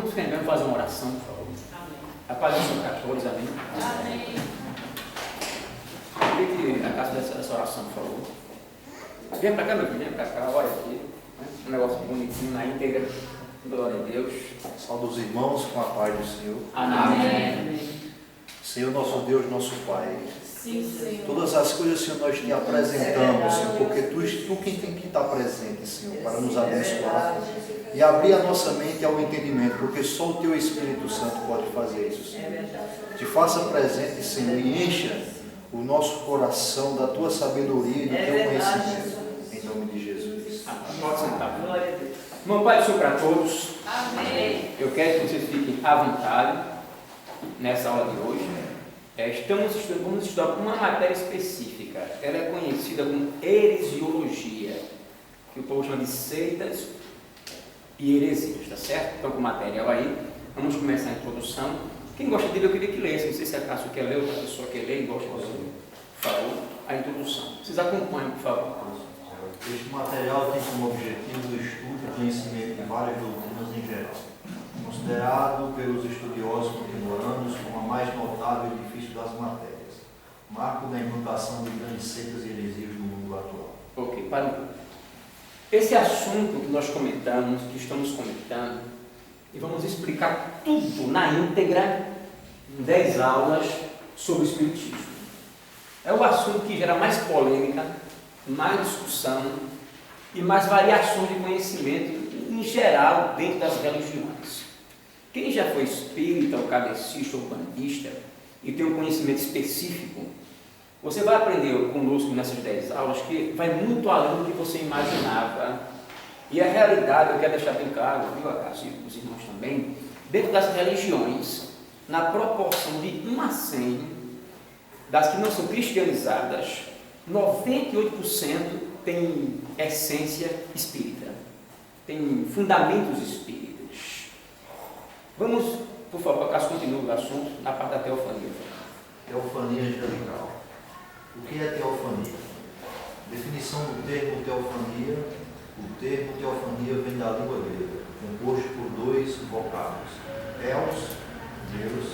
Vamos lembrando fazer uma oração, por favor. A paz do Senhor para todos, amém? Amém. Eu queria que a casa dessa oração, por favor. Vem para cá, meu filho, vem para cá, olha aqui. Né? Um negócio bonitinho na íntegra. Glória a Deus. Saúde os irmãos com a paz do Senhor. Amém. Senhor, nosso Deus, nosso Pai. Sim, Senhor. Todas as coisas, Senhor, nós te apresentamos, Senhor, porque tu quem tem que estar presente, Senhor, para nos abençoar e abrir a nossa mente ao entendimento, porque só o Teu Espírito Santo pode fazer isso, Senhor. Te faça presente, Senhor, e encha o nosso coração da Tua sabedoria e do Teu conhecimento, em nome de Jesus. Pode sentar. Irmão, Pai do Senhor para todos. Amém. Eu quero que vocês fiquem à vontade nessa aula de hoje. Vamos estudar uma matéria específica. Ela é conhecida como heresiologia, que o povo chama de seitas e heresias, tá certo? Então, com o material aí, vamos começar a introdução. Quem gosta de ler, eu queria que lesse. Não sei se a Cássio quer ler, outra pessoa quer ler e gosta de ler. Por favor, a introdução. Vocês acompanhem, por favor. Este material tem como objetivo o estudo e conhecimento de várias doutrinas em geral, considerado pelos estudiosos contemporâneos como a mais notável e difícil das matérias, marco da implantação de grandes seitas e heresias do mundo atual. Ok, para um pouco. Esse assunto que nós comentamos, que estamos comentando, e vamos explicar tudo na íntegra em 10 aulas sobre o Espiritismo. É o assunto que gera mais polêmica, mais discussão e mais variações de conhecimento em geral dentro das religiões. Quem já foi espírita, ou kardecista, ou bandista e tem um conhecimento específico, você vai aprender conosco nessas 10 aulas que vai muito além do que você imaginava. E a realidade, eu quero deixar bem claro, viu, Acácio, e os irmãos também, dentro das religiões, na proporção de 1 a 100, das que não são cristianizadas, 98% tem essência espírita, tem fundamentos espíritas. Vamos, por favor, Cássio, continue o assunto na parte da teofania. Teofania angelical. O que é teofania? Definição do termo teofania. O termo teofania vem da língua grega, composto por 2 vocábulos: theos, Deus,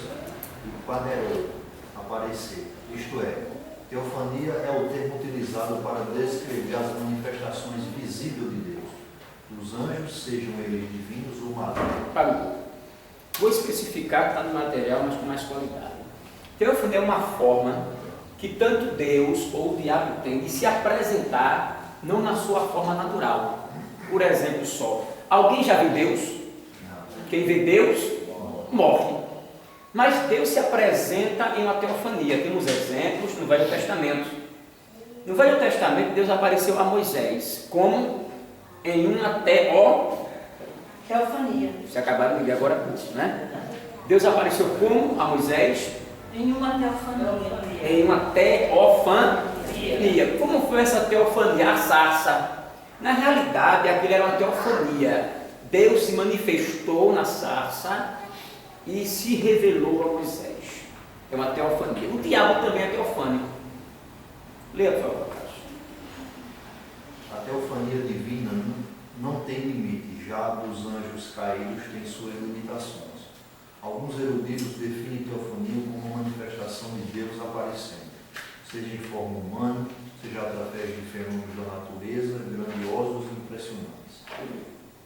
e paneiro, aparecer. Isto é, teofania é o termo utilizado para descrever as manifestações visíveis de Deus, dos anjos, sejam eles divinos ou malignos. Vou especificar que está no material, mas com mais qualidade. Teofania é uma forma que tanto Deus ou o diabo tem de se apresentar, não na sua forma natural. Por exemplo só, alguém já viu Deus? Quem vê Deus, morre. Mas Deus se apresenta em uma teofania. Temos exemplos no Velho Testamento. No Velho Testamento, Deus apareceu a Moisés como em uma Teofania. Vocês acabaram de ler agora com isso, né? Deus apareceu como a Moisés? Em uma teofania. Em uma teofania. Como foi essa teofania? A sarça. Na realidade, aquilo era uma teofania. Deus se manifestou na sarça e se revelou a Moisés. É uma teofania. O diabo também é teofânico. Leia, por favor, Cássio. A teofania divina não tem limite, já a dos anjos caídos tem suas limitações. Alguns eruditos definem teofania como uma manifestação de Deus aparecendo, seja em forma humana, seja através de fenômenos da natureza, grandiosos e impressionantes.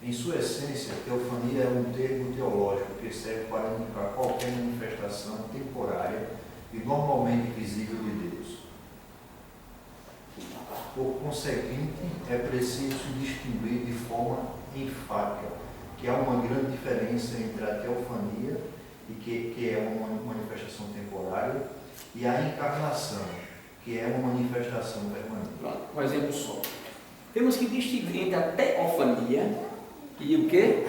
Em sua essência, teofania é um termo teológico que serve para indicar qualquer manifestação temporária e normalmente visível de Deus. Por conseguinte, é preciso distinguir de forma enfática que há uma grande diferença entre a teofania, que é uma manifestação temporária, e a encarnação, que é uma manifestação permanente. Um exemplo só. Temos que distinguir entre a teofania e o quê?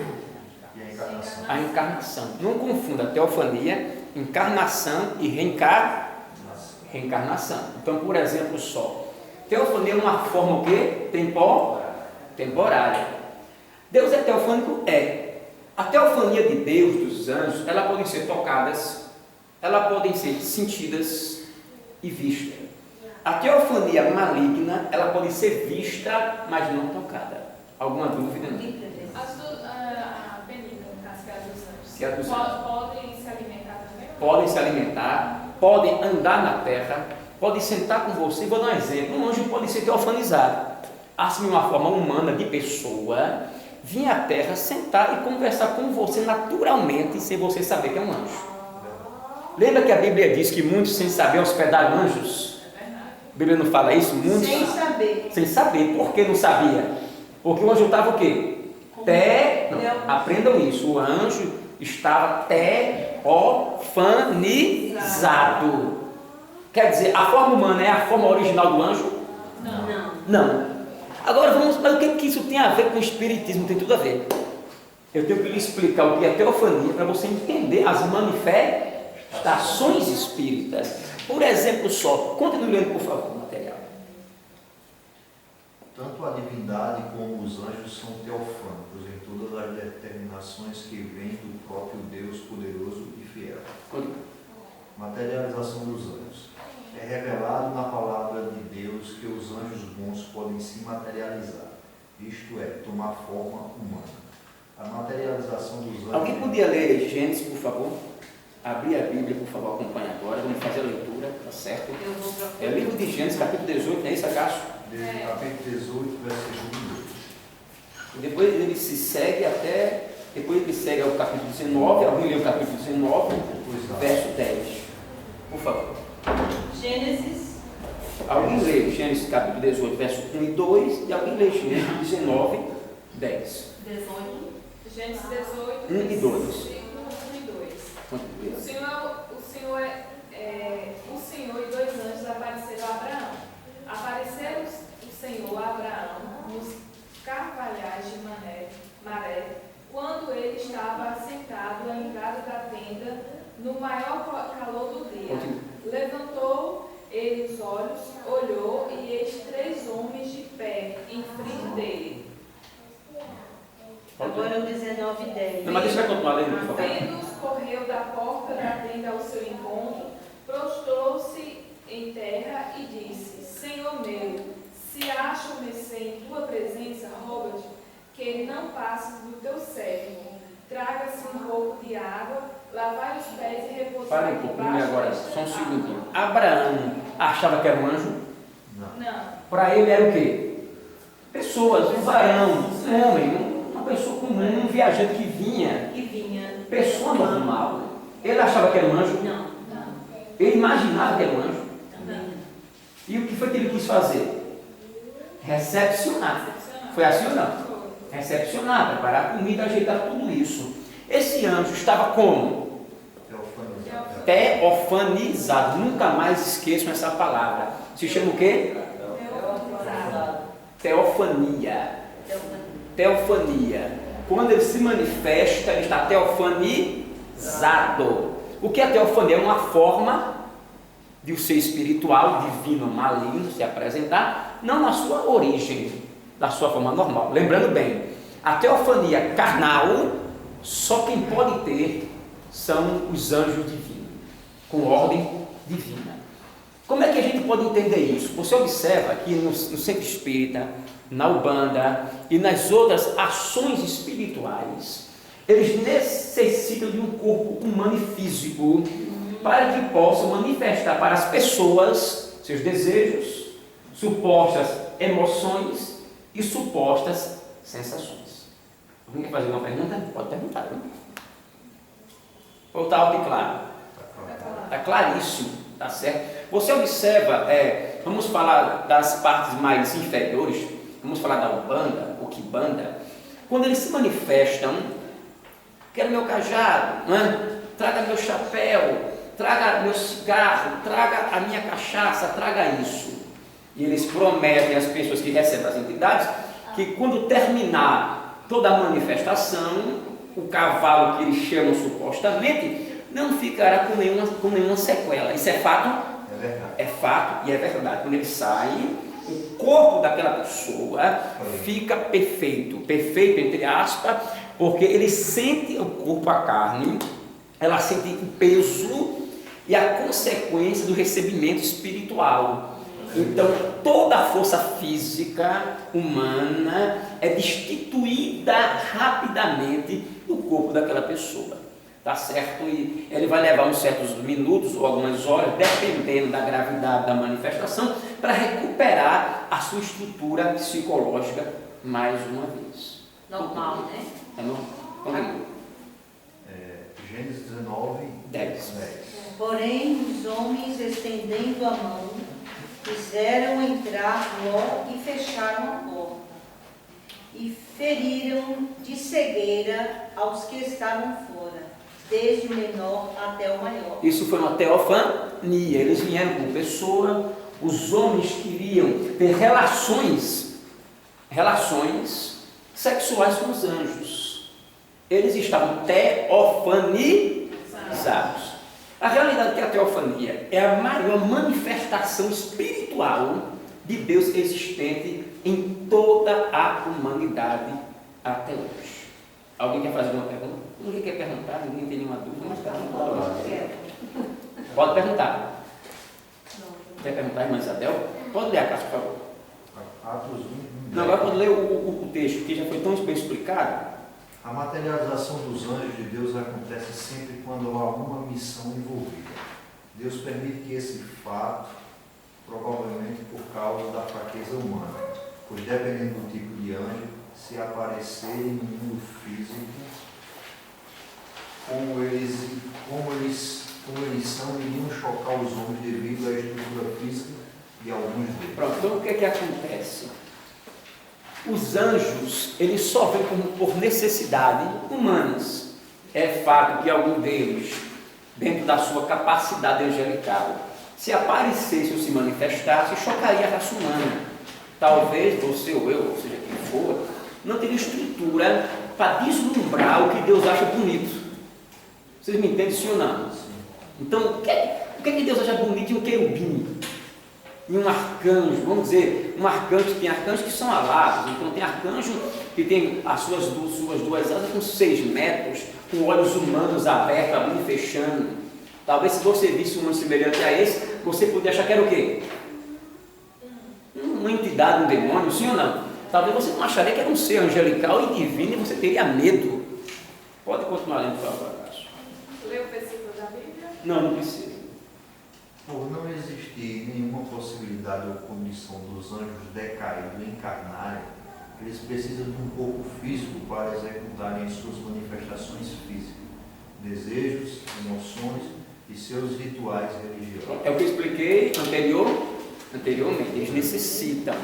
E a encarnação. A encarnação. Não confunda teofania, encarnação e reencarnação. Então, por exemplo só. Teofania é uma forma o quê? Temporária. Deus é teofânico? É. A teofania de Deus, dos anjos, elas podem ser tocadas, elas podem ser sentidas e vistas. A teofania maligna, ela pode ser vista, mas não tocada. Alguma dúvida? Não? A Benigna, no caso dos anjos, que é a dos anjos. Podem se alimentar também? Podem se alimentar, podem andar na terra, podem sentar com você. Vou dar um exemplo: um anjo pode ser teofanizado, assumir uma forma humana de pessoa, vir à terra, sentar e conversar com você naturalmente, sem você saber que é um anjo. Lembra que a Bíblia diz que muitos sem saber hospedaram anjos? A Bíblia não fala isso? Muitos Sem saber. sem saber. Por que não sabia? Porque o anjo estava o quê? Aprendam isso. O anjo estava teofanizado. Quer dizer, a forma humana é a forma original do anjo? Não. Não. Agora vamos, mas o que isso tem a ver com o espiritismo? Tem tudo a ver. Eu tenho que lhe explicar o que é teofania para você entender as manifestações espíritas. Por exemplo só, continue lendo, por favor, o material. Tanto a divindade como os anjos são teofânicos em todas as determinações que vêm do próprio Deus poderoso e fiel. Materialização dos anjos. É revelado na palavra de Deus que os anjos bons podem se materializar, isto é, tomar forma humana. A materialização dos anjos... Alguém podia ler Gênesis, por favor? Abrir a Bíblia, por favor, acompanhe agora. Vamos fazer a leitura, tá certo? Eu vou procurar. É o livro de Gênesis, capítulo 18, não é isso, Acácio? Capítulo 18, versículo 2. Depois ele se segue até... Depois ele segue ao capítulo 19. Alguém lê o capítulo 19, verso 10. Por favor. Gênesis. Alguém lê Gênesis capítulo 18, verso 1 e 2, e alguém lê Gênesis 19, 10. 18. Gênesis 18. 1 e 2. 1 e 2. Continue. O Senhor e dois anjos apareceram a Abraão. Apareceu o Senhor a Abraão nos carvalhais de Maré, quando ele estava assentado à entrada da tenda, no maior calor do dia. Continue. Levantou ele os olhos, olhou, e eis 3 homens de pé em frente dele. Agora o 19 e 10. Não, mas deixa eu continuar lendo, por favor. Vendo-os, correu da porta da tenda ao seu encontro, prostrou-se em terra e disse: Senhor meu, se acho mercê em tua presença, roga-te que não passes do teu servo. Traga-se um pouco de água, lavai os pés e repousai Parem um pouquinho agora, desta só um árvore. segundinho. Abraão achava que era um anjo? Não. Para ele era o quê? Pessoas, um varão, um homem, uma pessoa comum, um viajante que vinha, Que vinha. pessoa normal. Ele achava que era um anjo? Não. Ele imaginava que era um anjo. Também. E o que foi que ele quis fazer? Recepcionar. Foi assim ou não? Recepcionar, preparar comida, ajeitar tudo isso. Esse anjo estava como? Teofanizado. Nunca mais esqueçam essa palavra. Se chama o quê? Teofania. Teofania. Quando ele se manifesta, ele está teofanizado. O que é teofania? É uma forma de o ser espiritual, divino, maligno se apresentar, não na sua origem, da sua forma normal. Lembrando bem, a teofania carnal, só quem pode ter são os anjos divinos, com ordem divina. Como é que a gente pode entender isso? Você observa que no centro espírita, na Umbanda e nas outras ações espirituais, eles necessitam de um corpo humano e físico para que possam manifestar para as pessoas seus desejos, supostas emoções e supostas sensações. Alguém quer fazer uma pergunta? Pode perguntar. Ou está alto e claro? Está claríssimo, está certo? Você observa, vamos falar das partes mais inferiores, vamos falar da Umbanda, o Quimbanda, quando eles se manifestam, quero meu cajado, não é? Traga meu chapéu, traga meu cigarro, traga a minha cachaça, traga isso. E eles prometem às pessoas que recebem as entidades que quando terminar toda a manifestação, o cavalo que eles chamam supostamente não ficará com nenhuma sequela. Isso é fato? É verdade. É fato e é verdade. Quando ele sai, o corpo daquela pessoa fica perfeito, perfeito entre aspas, porque ele sente o corpo, a carne, ela sente o peso e a consequência do recebimento espiritual. Então, toda a força física humana é destituída rapidamente do corpo daquela pessoa. tá certo? E ele vai levar uns certos minutos ou algumas horas, dependendo da gravidade da manifestação, para recuperar a sua estrutura psicológica mais uma vez. Normal, né? É normal. Comigo. Gênesis 19, 10. Porém, os homens, estendendo a mão, fizeram entrar Ló e fecharam a porta. E feriram de cegueira aos que estavam fora, desde o menor até o maior. Isso foi uma teofania. Eles vieram com pessoa, os homens queriam ter relações sexuais com os anjos. Eles estavam teofanizados. A realidade é que a teofania é a maior manifestação espiritual de Deus existente em toda a humanidade até hoje. Alguém quer fazer uma pergunta? Ninguém quer perguntar, ninguém tem nenhuma dúvida, mas pergunta. Pode perguntar. Quer perguntar, irmã Isabel? Pode ler a casa, por favor. Atos 1. Não, agora pode ler o texto, que já foi tão bem explicado. A materialização dos anjos de Deus acontece sempre quando há alguma missão envolvida. Deus permite que esse fato, provavelmente por causa da fraqueza humana, pois dependendo do tipo de anjo, se aparecerem no mundo físico, como eles são, iriam chocar os homens devido à estrutura física de alguns deles. Pronto, então o que é que acontece? Os anjos, eles só vêm por necessidade humanas. É fato que algum deles, dentro da sua capacidade angelical, se aparecesse ou se manifestasse, chocaria a raça humana. Talvez você ou eu, ou seja quem for, não teria estrutura para deslumbrar o que Deus acha bonito. Vocês me entendem, sim ou não? Então, o que é que Deus acha bonito em um querubim? Em um arcanjo, vamos dizer, tem arcanjos que são alados, então tem arcanjo que tem as suas duas asas com 6 metros, com olhos humanos abertos, abrindo e fechando. Talvez se você visse um semelhante a esse, você poderia achar que era o quê? Uma entidade, um demônio, sim ou não? Talvez você não acharia que era um ser angelical e divino e você teria medo. Pode continuar lendo, por favor. Lê o versículo da Bíblia? Não precisa. Por não existir nenhuma possibilidade ou condição dos anjos decaídos encarnarem, eles precisam de um corpo físico para executarem suas manifestações físicas, desejos, emoções e seus rituais religiosos. É o que eu expliquei anteriormente, eles necessitam.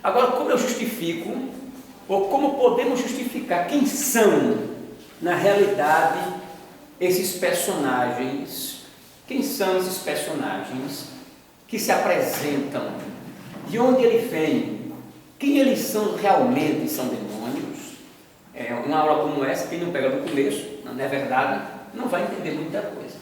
Agora, como eu justifico, ou como podemos justificar quem são, na realidade, esses personagens? Quem são esses personagens que se apresentam? De onde eles vêm? Quem eles são realmente? São demônios? Uma aula como essa, quem não pega no começo, não é verdade, não vai entender muita coisa.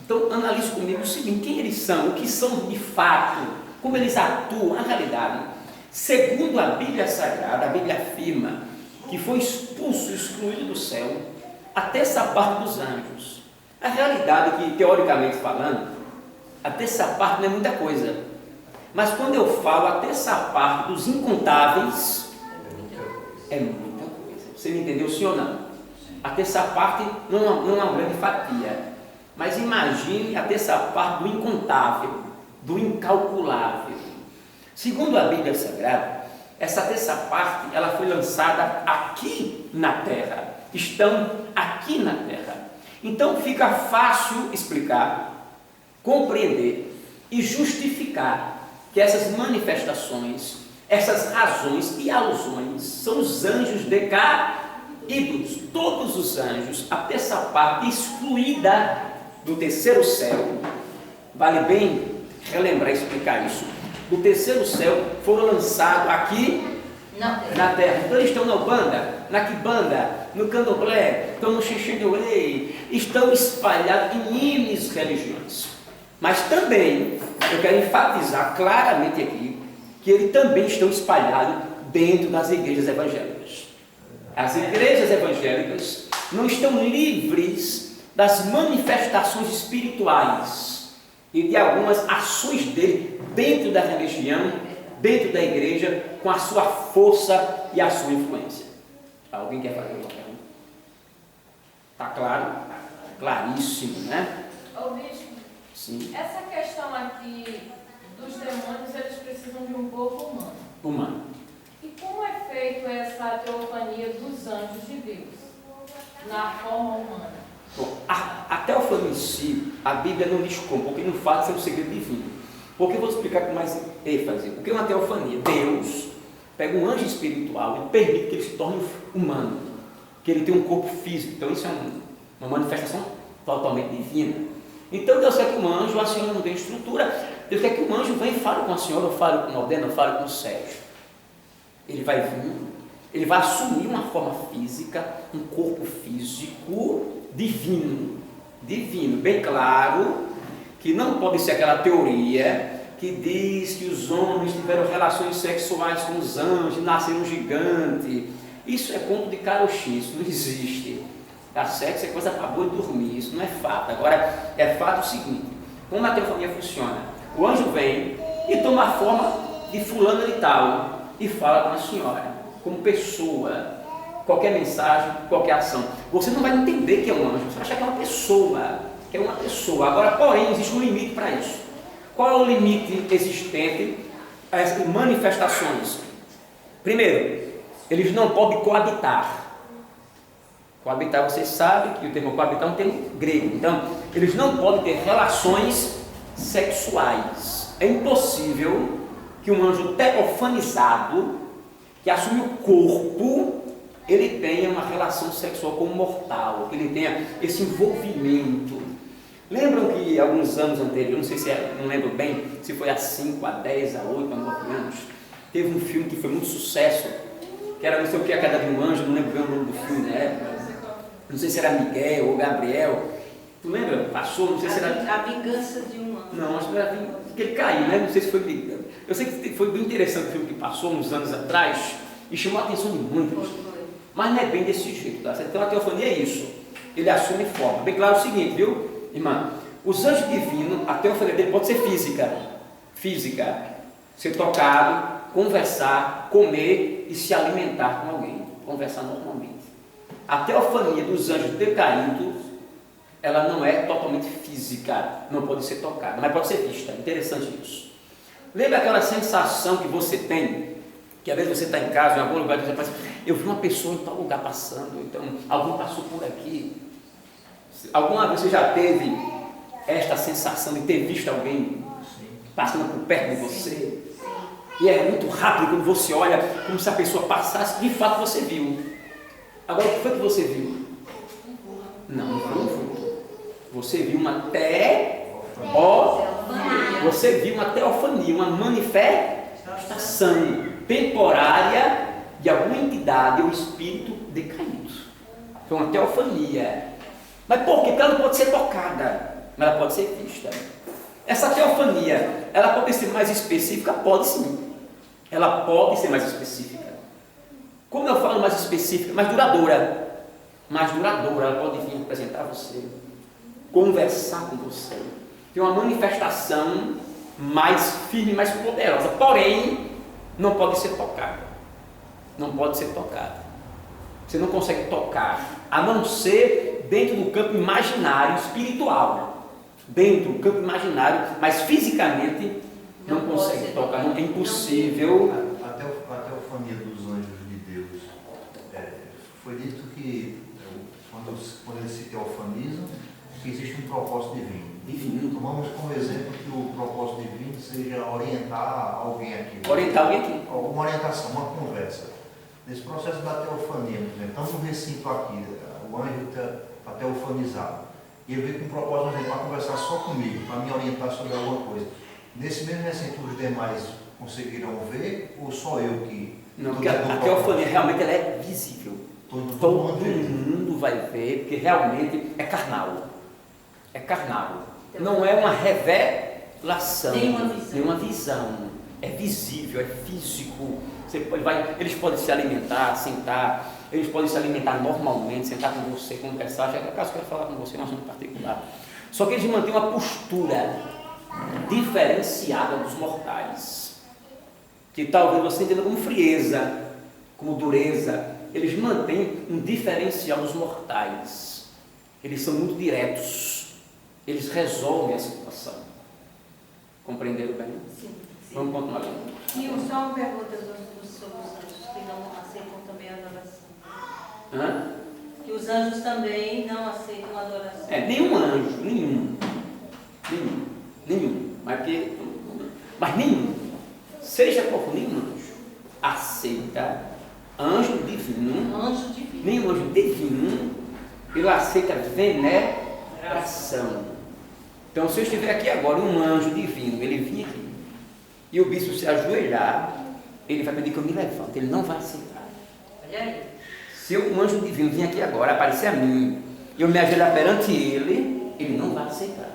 Então, analise comigo o seguinte: quem eles são? O que são de fato? Como eles atuam? Na realidade, segundo a Bíblia Sagrada, a Bíblia afirma que foi expulso, excluído do céu, até essa parte dos anjos. A realidade é que, teoricamente falando, até essa parte não é muita coisa. Mas quando eu falo até essa parte dos incontáveis, é muita coisa. Você me entendeu, sim ou não? Até essa parte não é uma grande fatia. Mas imagine até essa parte do incontável, do incalculável. Segundo a Bíblia Sagrada, essa terça parte ela foi lançada aqui na Terra. Estão aqui na Terra. Então fica fácil explicar, compreender e justificar que essas manifestações, essas razões e alusões são os anjos decaídos. Todos os anjos, até essa parte excluída do terceiro céu, vale bem relembrar e explicar isso. Do terceiro céu foram lançados aqui na terra. Então eles estão na Ubanda, na Quibanda, no Candomblé, estão no Xixinhuei, estão espalhados em N religiões. Mas também, eu quero enfatizar claramente aqui, que eles também estão espalhados dentro das igrejas evangélicas. As igrejas evangélicas não estão livres das manifestações espirituais e de algumas ações dele dentro da religião, dentro da igreja, com a sua força e a sua influência. Alguém quer fazer uma pergunta? Está claro? claríssimo, né? Ô bispo, Sim, essa questão aqui dos demônios, eles precisam de um corpo humano. humano. E como é feito essa teofania dos anjos de Deus na forma humana? Bom, a teofania em si, a Bíblia não diz como, porque não fala de ser um segredo divino. Porque eu vou explicar com mais ênfase. O que é uma teofania? Deus pega um anjo espiritual e permite que ele se torne humano, que ele tenha um corpo físico. Então isso é uma manifestação totalmente divina. Então Deus quer que um anjo, a senhora não tem estrutura, Deus quer que um anjo venha e fale com a senhora, ou fale com o Modena, ou fale com o Sérgio. Ele vai vir, ele vai assumir uma forma física, um corpo físico divino, bem claro, que não pode ser aquela teoria que diz que os homens tiveram relações sexuais com os anjos, nasceram um gigante. Isso é conto de carochinha, isso não existe. Tá certo? Isso é coisa para boi dormir, isso não é fato. Agora, é fato o seguinte: como a teofania funciona? O anjo vem e toma a forma de fulano de tal e fala com a senhora, como pessoa, qualquer mensagem, qualquer ação. Você não vai entender que é um anjo, você vai achar que é uma pessoa, Agora, porém, existe um limite para isso. Qual é o limite existente às manifestações? Primeiro, eles não podem coabitar. Coabitar, você sabe que o termo coabitar é um termo grego. Então, eles não podem ter relações sexuais. É impossível que um anjo teofanizado, que assume o corpo, ele tenha uma relação sexual com o mortal, que ele tenha esse envolvimento. Lembram que alguns anos anteriores, não lembro bem se foi há 5, a 10, a 8, a 9 anos, teve um filme que foi muito sucesso, que era não sei o que, a queda de um anjo, não lembro bem o nome do filme na época, não sei se era Miguel ou Gabriel, tu lembra? Passou, não sei se era... A Vingança de um Anjo. Não, acho que era que ele caiu, né? Não sei se foi Miguel. Eu sei que foi bem interessante o filme que passou uns anos atrás e chamou a atenção de muitos, mas não é bem desse jeito, tá? Então a teofania é isso, ele assume forma. Bem claro o seguinte, viu, irmã? Os anjos divinos, a teofania dele pode ser física, ser tocado, conversar, comer e se alimentar com alguém, conversar normalmente. A teofania dos anjos decaídos, ela não é totalmente física, não pode ser tocada, mas pode ser vista. Interessante isso. Lembra aquela sensação que você tem, que às vezes você está em casa, em algum lugar, você pensa, eu vi uma pessoa em tal lugar passando, então alguém passou por aqui. Alguma vez você já teve esta sensação de ter visto alguém passando por perto de você? E é muito rápido quando você olha, como se a pessoa passasse, de fato você viu. Agora, o que foi que você viu? Não foi um vulto. Você viu uma teofania, uma manifestação temporária de alguma entidade ou espírito decaído. Foi uma teofania. Mas por quê? Porque ela não pode ser tocada, mas ela pode ser vista. Essa teofania, ela pode ser mais específica? Pode sim. Ela pode ser mais específica. Como eu falo mais específica? Mais duradoura. Ela pode vir apresentar você, conversar com você. Tem uma manifestação mais firme, mais poderosa. Porém, não pode ser tocada. Você não consegue tocar, a não ser dentro do campo imaginário espiritual. Dentro do campo imaginário, mas fisicamente não consegue tocar. Não é impossível. A teofania dos anjos de Deus, foi dito que quando eles se teofanizam, que existe um propósito divino. Tomamos como exemplo que o propósito divino seja orientar alguém aqui. Uma orientação, uma conversa. Nesse processo da teofania, por exemplo, estamos no recinto aqui, o anjo está teofanizado. E eu veio com um propósito para conversar só comigo, para me orientar sobre alguma coisa. Nesse mesmo recinto, os demais conseguirão ver ou só eu que... Não, porque a teofania realmente ela é visível. Todo mundo vai ver, porque realmente é carnal. Não é uma revelação, nem uma visão. É visível, é físico. Eles podem se alimentar, sentar, eles podem se alimentar normalmente, sentar com você, conversar. Já é caso que eu quero falar com você, um assunto particular. Só que eles mantêm uma postura diferenciada dos mortais, que talvez você entenda como frieza, como dureza. Eles mantêm um diferencial dos mortais. Eles são muito diretos. Eles resolvem a situação. Compreenderam bem? Sim. Vamos continuar lendo. E só uma pergunta sobre os anjos que não aceitam também a adoração. Hã? Que os anjos também não aceitam a adoração. Nenhum anjo, nenhum. Mas nenhum, seja qual for, nenhum anjo aceita anjo divino. Anjo divino. Nenhum anjo divino, ele aceita veneração. Então, se eu estiver aqui agora, um anjo divino, ele vir aqui, e o bispo se ajoelhar, ele vai pedir que eu me levante, ele não vai aceitar. Olha aí. Se um anjo divino vir aqui agora, aparecer a mim, e eu me ajoelhar perante ele não vai aceitar.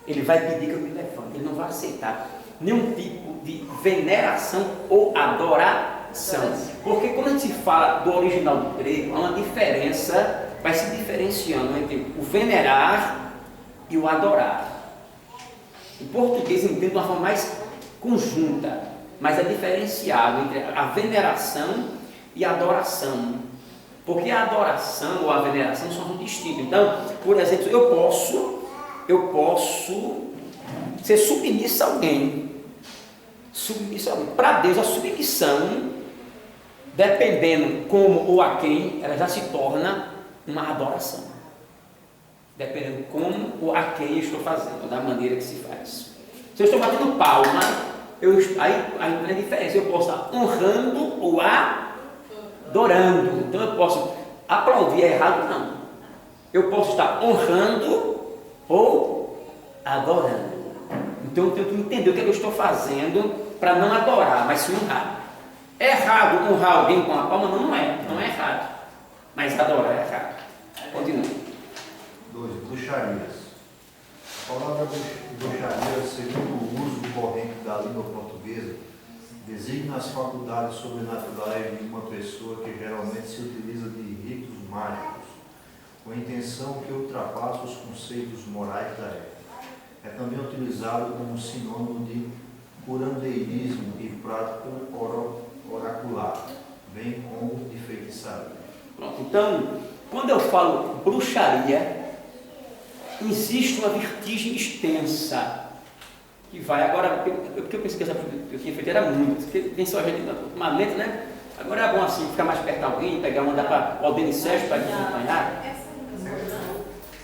Ele vai pedir que eu me levante, ele não vai aceitar nenhum tipo de veneração ou adoração. Porque quando a gente fala do original do grego, há uma diferença, vai se diferenciando entre o venerar e o adorar. O português entende de uma forma mais conjunta, mas é diferenciado entre a veneração e a adoração. Porque a adoração ou a veneração são muito distintos. Então, por exemplo, eu posso ser submisso a alguém. Para Deus, a submissão, dependendo como ou a quem, ela já se torna uma adoração. Dependendo como ou a quem eu estou fazendo, da maneira que se faz. Se eu estou batendo palma, aí não é diferença. Eu posso estar honrando ou adorando. Então eu posso aplaudir, é errado? Não. Eu posso estar honrando ou adorando. Então eu tenho que entender o que eu estou fazendo para não adorar, mas sim honrar. É errado honrar alguém com a palma? Não é errado. Mas adorar é errado. Continua. 2. Bruxarias. A palavra bruxaria, segundo o uso corrente da língua portuguesa, designa as faculdades sobrenaturais de uma pessoa que geralmente se utiliza de ritos mágicos, com a intenção que ultrapassa os conceitos morais da época. É também utilizado como sinônimo de curandeirismo e prática oracular, bem como de feitiçaria. Pronto. Então, quando eu falo bruxaria, existe uma vertigem extensa que vai agora, porque eu pensei que eu tinha feito era muito, porque vem só a gente ultimamente, né? Agora é bom assim, ficar mais perto de alguém, mandar para o Aldeni Sérgio para acompanhar.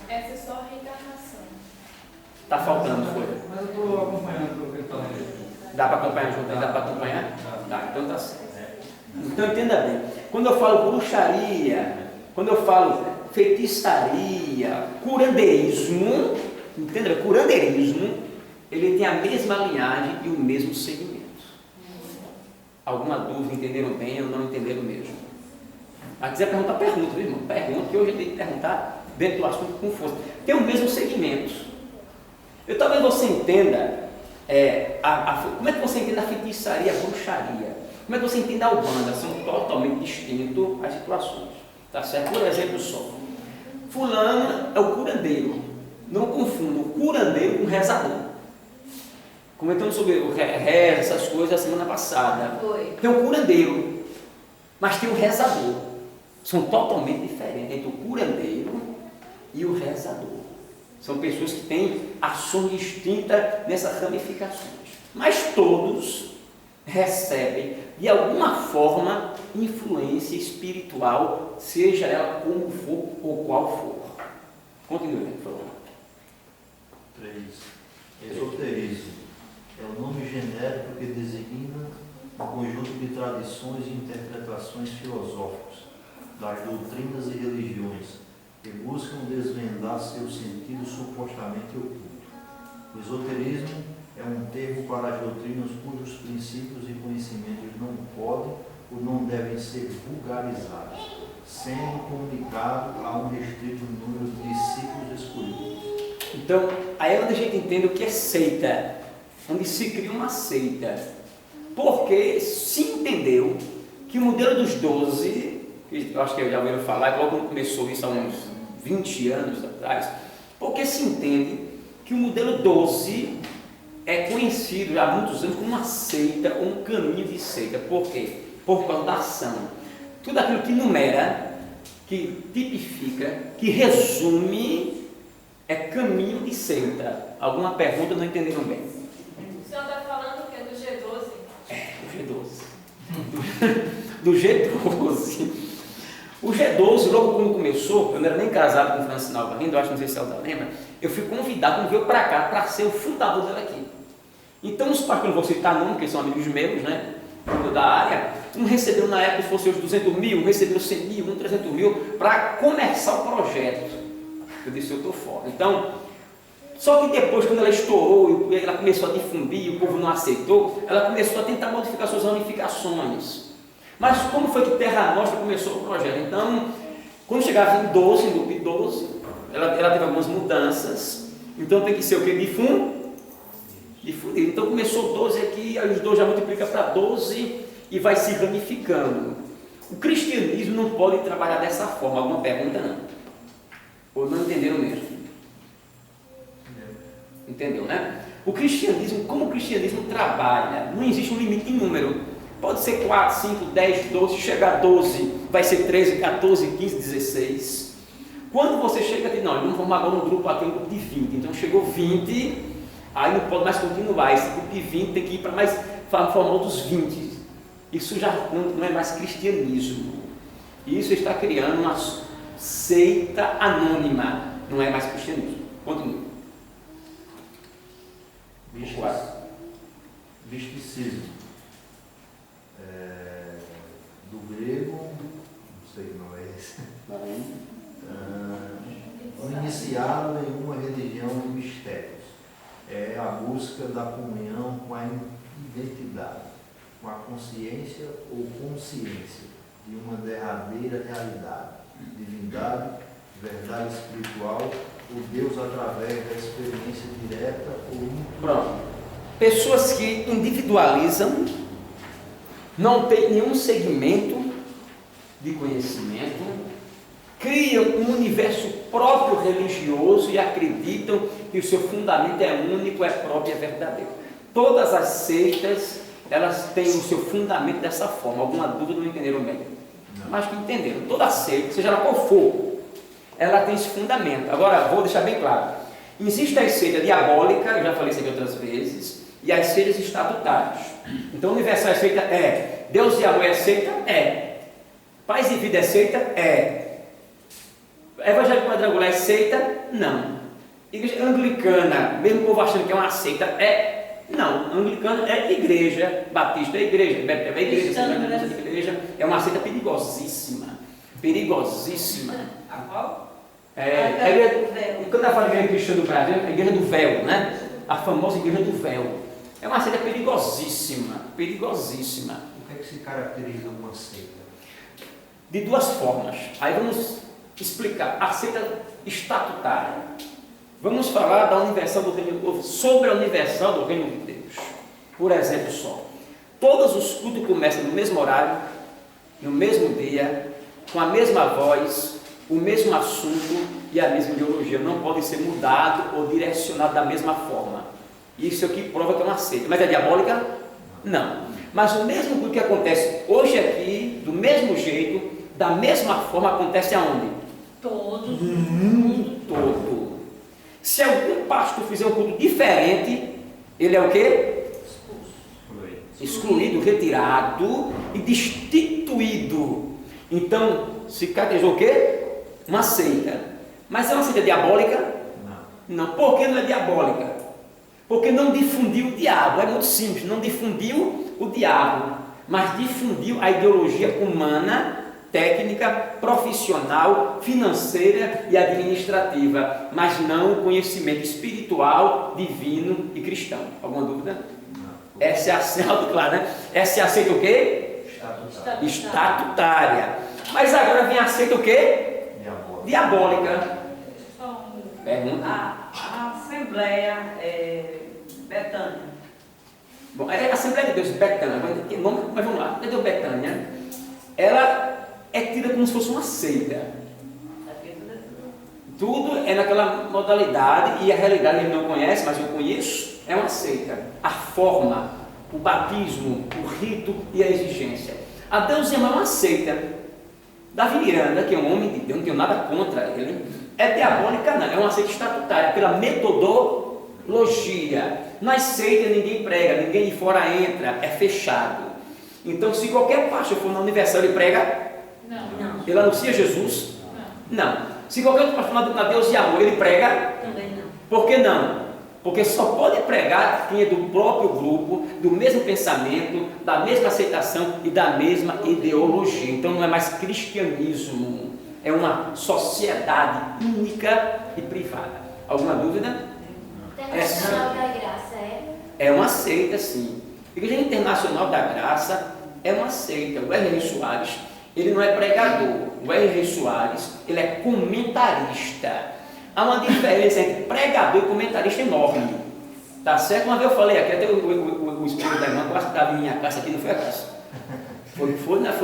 Essa é só reencarnação. Está faltando, foi? Mas eu estou acompanhando o que ele está lendo. Dá para acompanhar junto? Dá para acompanhar? Tá, então tá certo. Então entenda bem, quando eu falo bruxaria, quando eu falo feitiçaria, curandeirismo, entenda? Curandeirismo, ele tem a mesma linhagem e o mesmo segmento. Alguma dúvida, entenderam bem ou não entenderam mesmo? Se quiser perguntar, pergunta, viu, irmão? Pergunta, que hoje eu tenho que perguntar dentro do assunto com força. Tem o mesmo segmento. Talvez você entenda, como é que você entende a feitiçaria, a bruxaria? Como é que você entende a Umbanda? São totalmente distintos as situações. Tá certo? Por exemplo só. Fulano é o curandeiro. Não confunda o curandeiro com o rezador. Comentamos sobre o reza, essas coisas, a semana passada. Foi. Tem o curandeiro, mas tem o rezador. São totalmente diferentes entre o curandeiro e o rezador. São pessoas que têm ações distintas nessas ramificações. Mas todos recebem, de alguma forma, influência espiritual, seja ela como for ou qual for. Continue, por favor. 3. Esoterismo. É o nome genérico que designa um conjunto de tradições e interpretações filosóficas das doutrinas e religiões que buscam desvendar seu sentido supostamente oculto. O esoterismo é um termo para as doutrinas cujos princípios e conhecimentos não podem ou não devem ser vulgarizados, sendo comunicado a um restrito número de discípulos escolhidos. Então, aí é onde a gente entende o que é seita, onde se cria uma seita, porque se entendeu que o modelo dos 12, eu acho que eu já ouviram falar, logo quando começou isso há uns 20 anos atrás, porque se entende que o modelo 12 é conhecido há muitos anos como uma seita, ou um caminho de seita. Por quê? Por causa da ação. Tudo aquilo que numera, que tipifica, que resume, é caminho de seita. Alguma pergunta não entenderam bem? O senhor está falando que é do G12? Do G12. O G12, logo quando começou, eu não era nem casado com Francinalva ainda, eu acho, não sei se ela lembra, eu fui convidado, quando veio para cá, para ser o fundador dela aqui. Então, os pais, que eu não vou citar nome, porque são amigos meus, né, da área, um recebeu na época, se fosse os 200 mil, um recebeu 100 mil, um 300 mil, para começar o projeto. Eu disse, eu estou fora. Então, só que depois, quando ela estourou, ela começou a difundir, o povo não aceitou, ela começou a tentar modificar suas ramificações. Mas como foi que Terra Nostra começou o projeto? Então, quando chegava em 12, em grupo de 12, ela teve algumas mudanças. Então tem que ser o que? Difundir. Então começou 12 aqui, aí os 12 já multiplica para 12 e vai se ramificando. O cristianismo não pode trabalhar dessa forma. Alguma pergunta? Não. Ou não entenderam mesmo? Entendeu, né? O cristianismo, como o cristianismo trabalha, não existe um limite em número. Pode ser 4, 5, 10, 12, se chegar a 12, vai ser 13, 14, 15, 16. Quando você chega de, não, vamos formar agora um grupo aqui, um grupo de 20. Então chegou 20, aí não pode mais continuar. Esse grupo de 20 tem que ir para mais, formar outros 20. Isso já não é mais cristianismo. Isso está criando uma seita anônima. Não é mais cristianismo. Continua. Misticismo. Do grego, não sei que não é esse, iniciado em uma religião de mistérios. É a busca da comunhão com a identidade, com a consciência ou consciência de uma derradeira realidade, divindade, verdade espiritual, o Deus através da experiência direta ou intuitiva. Pronto. Pessoas que individualizam, não tem nenhum segmento de conhecimento, criam um universo próprio religioso e acreditam que o seu fundamento é único, é próprio e é verdadeiro. Todas as seitas, elas têm o seu fundamento dessa forma. Alguma dúvida, não entenderam bem? Não. Mas que entenderam. Toda seita, seja ela qual for, ela tem esse fundamento. Agora, vou deixar bem claro. Existe a seita diabólica, eu já falei isso aqui outras vezes, e as seitas estatutárias. Então, universal é seita? É. Deus e amor é seita? É. Paz e vida é seita? É. Evangelho quadrangular é seita? Não. Igreja anglicana, mesmo o povo achando que é uma seita, é? Não. Anglicana é igreja, batista é igreja, Betel é igreja, é uma seita perigosíssima. Perigosíssima. A qual? Quando eu falo de igreja cristã do Brasil, é a igreja do véu, né? A famosa igreja do véu. É uma seita perigosíssima, perigosíssima. O que é que se caracteriza uma seita? De duas formas. Aí vamos explicar. A seita estatutária. Vamos falar da universal do reino, sobre a universal do reino de Deus. Por exemplo só. Todos os cultos começam no mesmo horário, no mesmo dia, com a mesma voz, o mesmo assunto e a mesma ideologia. Não pode ser mudado ou direcionado da mesma forma. Isso aqui prova que é uma seita. Mas é diabólica? Não. Mas o mesmo culto que acontece hoje aqui, do mesmo jeito, da mesma forma, acontece aonde? Todos. No mundo todo. Se algum pastor fizer um culto diferente, ele é o quê? Excluído, retirado e destituído. Então, se caracterizou o quê? Uma seita. Mas é uma seita diabólica? Não. Por que não é diabólica? Porque não difundiu o diabo. É muito simples. Não difundiu o diabo, mas difundiu a ideologia humana, técnica, profissional, financeira e administrativa, mas não o conhecimento espiritual, divino e cristão. Alguma dúvida? Não. Essa é a seita, claro, né? Essa é a seita o quê? Estatutária. Mas agora vem a seita o quê? Diabólica. Pergunta. A Assembleia Betânia. Bom, é a Assembleia de Deus, Betânia, mas vamos lá, cadê o Betânia? Ela é tida como se fosse uma seita. Tudo é naquela modalidade, e a realidade ele não conhece, mas eu conheço, é uma seita. A forma, o batismo, o rito e a exigência. A Deus é uma seita. Davi Miranda, que é um homem de Deus, não tenho nada contra ele, é diabólica não, é uma seita estatutária, pela metodologia. Nas seitas ninguém prega, ninguém de fora entra, é fechado. Então, se qualquer pastor for na Universal, ele prega? Não. Ele anuncia Jesus? Não. Não. Se qualquer outro pastor na Deus e Amor, ele prega? Também não. Por que não? Porque só pode pregar quem é do próprio grupo, do mesmo pensamento, da mesma aceitação e da mesma ideologia. Então não é mais cristianismo, é uma sociedade única e privada. Alguma dúvida? Internacional da Graça, É uma seita, sim. Igreja Internacional da Graça é uma seita. O R.R. Soares, ele não é pregador. O R.R. Soares, ele é comentarista. Há uma diferença entre pregador e comentarista enorme. Tá certo? Uma vez eu falei aqui, até o espírito da irmã quase estava em minha casa aqui, não foi a casa. Foi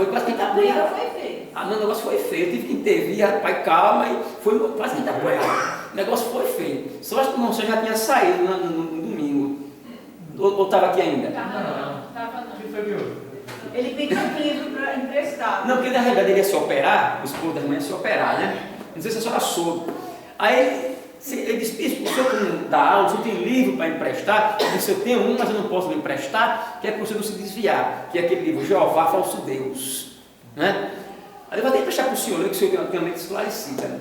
quase que está Briga foi feita. Ah, não, o negócio foi feio, tive que intervir, rapaz, calma, e foi quase que está apoiado. O negócio foi feio. Só acho que o irmão já tinha saído no domingo. Ou estava aqui ainda? Tava não. O que foi que houve? Ele pediu um livro para emprestar. Não, porque na realidade ele ia se operar, o esposo da irmã ia se operar, né? Não sei se a senhora soube. Aí ele disse, o senhor não dá aula, o senhor tem livro para emprestar? Eu disse, eu tenho um, mas eu não posso lhe emprestar, que é para o senhor não se desviar, que é aquele livro, Jeová, Falso Deus. Né? Aí eu vou até emprestar para o senhor, que o senhor tem uma mente esclarecida. Né?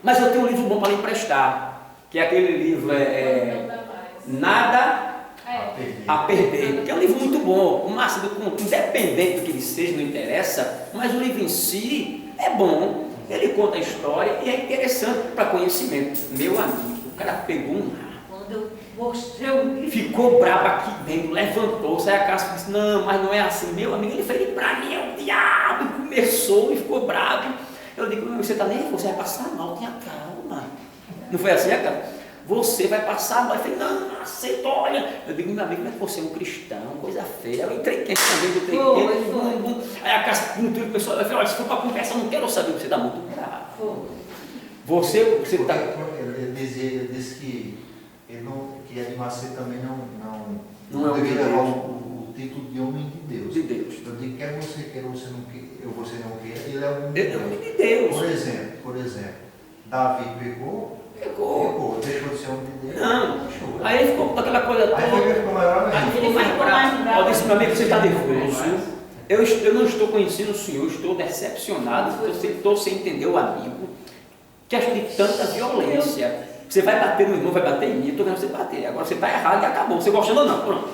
Mas eu tenho um livro bom para lhe emprestar, que é aquele livro, Não dá mais. Nada É. a Perder, que é um livro muito bom, o máximo do conto, independente do que ele seja, não interessa, mas o livro em si é bom. Ele conta a história e é interessante para conhecimento. Meu amigo, o cara pegou um ar, Quando eu mostrei o livro, ficou bravo aqui dentro, levantou, saiu a casa e disse, não, mas não é assim. Meu amigo, ele fez para mim, é o diabo, e começou e ficou bravo. Eu digo, você está nervoso, você vai passar mal, tenha calma. Não foi assim, cara? Você vai passar mal. Eu falei, não aceito, olha. Eu digo, meu amigo, mas você é um cristão, coisa feia. Eu entrei quente também, eu entrei quente. Aí a casa, o pessoal, eu falei, olha, se for para conversar, eu não quero saber, você está muito bravo. Você está... Ele disse que Animacê também Não é um deveria de levar Deus. o título de homem de Deus. De Deus. Eu digo, quer você queira, você não queira, ele é um homem de Ele é Deus. um de Deus. Por exemplo, Davi pegou, deixou de ser homem de Deus. Não. Deixou. Aí ele ficou com aquela coisa Aí foi que toda. ele ficou maior Aí ainda. ficou mais bravo. Eu disse, meu amigo, você está nervoso. Eu não estou conhecendo o senhor, eu estou decepcionado, estou sem entender o amigo. Que acha de tanta violência. Você vai bater no irmão, vai bater em mim, eu estou vendo você bater. Agora você está errado e acabou. Você gostando ou não? Pronto.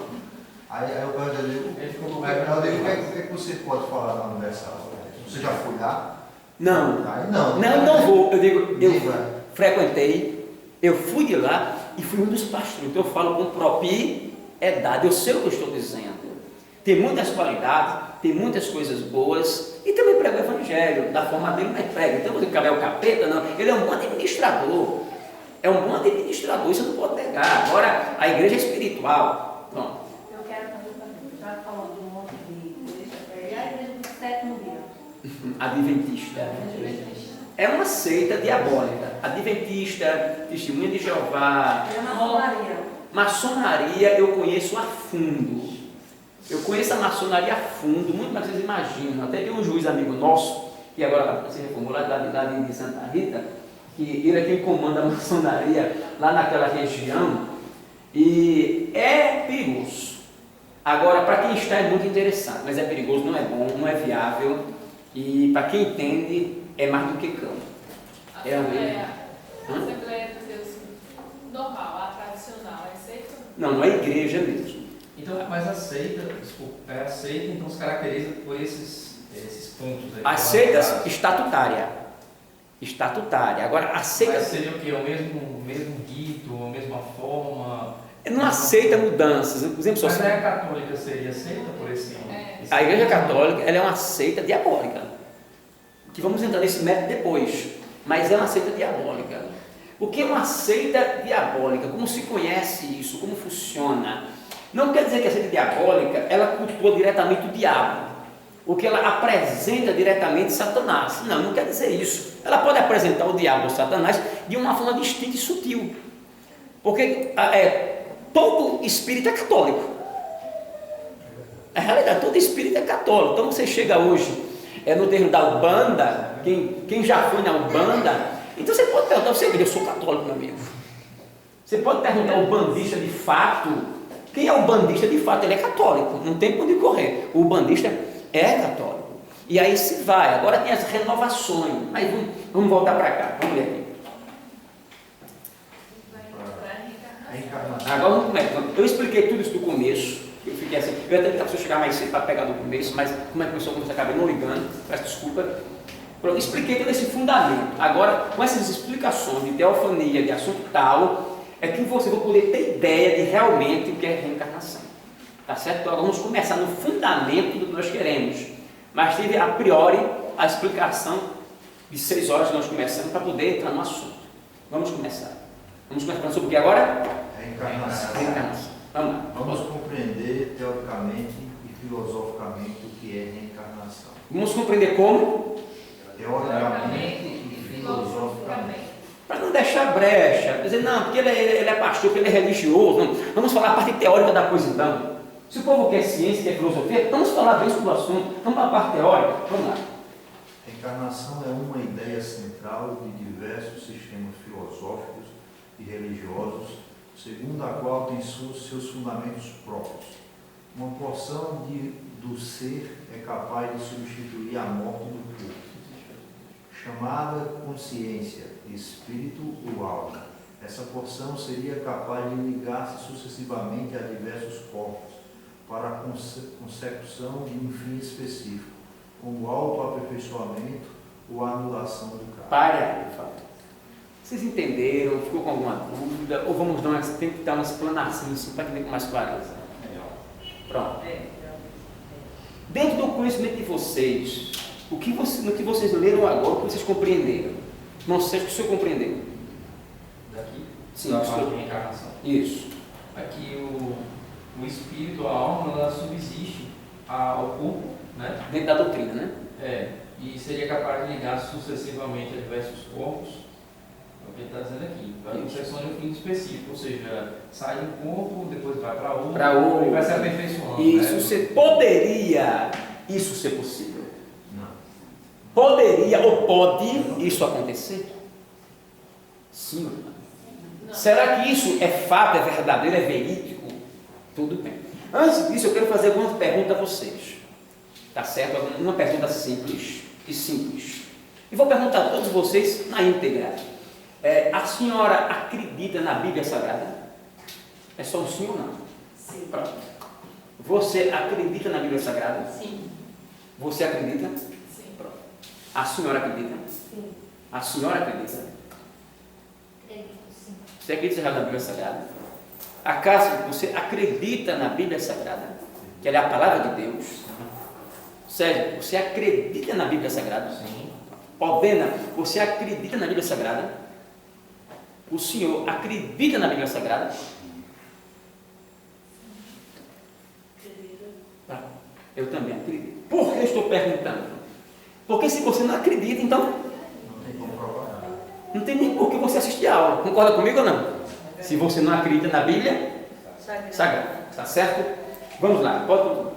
Aí eu digo, o que é que você pode falar na Universal? Você já foi lá? Não. Aí Não vou. Eu digo, eu Diga. frequentei, eu fui de lá e fui um dos pastores. Então eu falo com propriedade, eu sei o que eu estou dizendo. Tem muitas qualidades, tem muitas coisas boas e também prega o evangelho, da forma dele, mas prega. Então você é o capeta, não. Ele é um bom administrador. É um bom administrador, isso não pode negar. Agora, a igreja é espiritual. Pronto. Eu quero já falou de um monte de igreja, é a igreja do sétimo dia. Adventista. É uma seita diabólica. Adventista, Testemunha de Jeová, É uma maçonaria. maçonaria eu conheço a fundo. Eu conheço a maçonaria a fundo, muito mais que vocês imaginam. Até tem um juiz amigo nosso, que agora se reformou lá de Santa Rita, que ele é quem comanda a maçonaria lá naquela região, e é perigoso. Agora, para quem está é muito interessante, mas é perigoso, não é bom, não é viável, e para quem entende, é mais do que cão. É a Assembleia de Deus normal, a tradicional, é seita? Não é igreja mesmo. Então, mas a seita, desculpa, a seita então se caracteriza por esses pontos aí. As seitas estatutária. Agora, a seita Mas seria o quê? O mesmo rito, a mesma forma? não aceita mudanças. Por exemplo, Mas a católica seria aceita por esse... a igreja católica ela é uma seita diabólica. Que vamos entrar nesse método depois. Mas é uma seita diabólica. O que é uma seita diabólica? Como se conhece isso? Como funciona? Não quer dizer que a seita diabólica ela cultua diretamente o diabo. O que ela apresenta diretamente Satanás. Não quer dizer isso. Ela pode apresentar o diabo ou Satanás de uma forma distinta e sutil. Porque todo espírito é católico. Na realidade, todo espírito é católico. Então você chega hoje é no termo da Umbanda, quem já foi na Umbanda, então você pode perguntar, eu sou católico, meu amigo. Você pode perguntar ao bandista de fato, quem é o bandista de fato? Ele é católico, não tem por onde correr. O bandista é católico. E aí se vai, agora tem as renovações, mas vamos voltar para cá, vamos ler aqui. Agora vamos começar. Eu expliquei tudo isso do começo, eu fiquei assim, eu ia tentar chegar mais cedo para pegar do começo, mas como é que começou, eu acabei não ligando, peço desculpa. Eu expliquei todo esse fundamento. Agora, com essas explicações de teofania, de assunto tal, é que você vai poder ter ideia de realmente o que é reencarnação. Tá certo? Então, vamos começar no fundamento do que nós queremos. Mas tive a priori a explicação de 6 horas que nós começamos para poder entrar no assunto. Vamos começar. Vamos começar falando sobre o que agora? Reencarnação. Vamos lá. Vamos compreender teoricamente e filosoficamente o que é reencarnação. Vamos compreender como? Teoricamente e filosoficamente. Para não deixar brecha, dizer, não, porque ele é pastor, porque ele é religioso. Não. Vamos falar a parte teórica da coisa então. Se o povo quer ciência, quer filosofia, vamos falar bem sobre o assunto. Vamos para a parte teórica. Vamos lá. Reencarnação é uma ideia central de diversos sistemas filosóficos e religiosos, segundo a qual tem seus fundamentos próprios. Uma porção do ser é capaz de substituir a morte do corpo, chamada consciência, espírito ou alma. Essa porção seria capaz de ligar-se sucessivamente a diversos corpos para a consecução de um fim específico, como autoaperfeiçoamento ou anulação do caso. Para, por favor. Vocês entenderam? Ficou com alguma dúvida? Ou vamos tem que dar uma explanação assim, para entender com mais clareza? Pronto. Dentro do conhecimento de vocês, no que vocês leram agora, o que vocês compreenderam? Não sei se o senhor compreendeu. Daqui? Sim, da isso. parte de reencarnação. Isso. Aqui o espírito, a alma, ela subsiste ao corpo, né? Dentro da doutrina, né? E seria capaz de ligar sucessivamente a diversos corpos, é o que ele está dizendo aqui, para a concessão de um fim específico, ou seja, sai do corpo, depois vai para outro, e vai se aperfeiçoando. Isso, poderia isso ser possível? Não. Poderia ou pode isso acontecer? Sim ou não? Será que isso é fato, é verdadeiro, é verídico? Tudo bem. Antes disso, eu quero fazer algumas perguntas a vocês. Tá certo? Uma pergunta simples e simples. E vou perguntar a todos vocês na íntegra. A senhora acredita na Bíblia Sagrada? É só um sim ou não? Sim. Pronto. Você acredita na Bíblia Sagrada? Sim. Você acredita? Sim. Pronto. A senhora acredita? Sim. A senhora acredita? Acredito, sim. Você acredita na Bíblia Sagrada? Acaso você acredita na Bíblia Sagrada? Que ela é a palavra de Deus? Sérgio, você acredita na Bíblia Sagrada? Sim. Odena, você acredita na Bíblia Sagrada? O senhor acredita na Bíblia Sagrada? Eu também acredito. Por que eu estou perguntando? Porque se você não acredita, então Não tem como provar nada. não tem nem por que você assistir a aula. Concorda comigo ou não? Se você não acredita na Bíblia Sagrada, tá certo? Vamos lá, pode.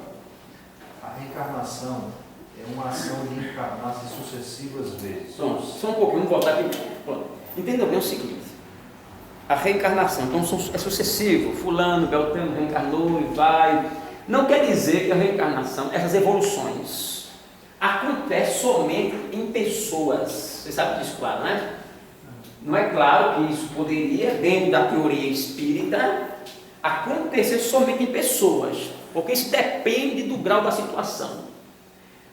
A reencarnação é uma ação de encarnar-se sucessivas vezes. Só um pouquinho, vamos voltar aqui. Pronto. Entenda bem o seguinte: a reencarnação, então é sucessivo, fulano, beltrano reencarnou e vai. Não quer dizer que a reencarnação, essas evoluções, acontece somente em pessoas. Você sabe disso, claro, né? Não é claro que isso poderia, dentro da teoria espírita, acontecer somente em pessoas, porque isso depende do grau da situação.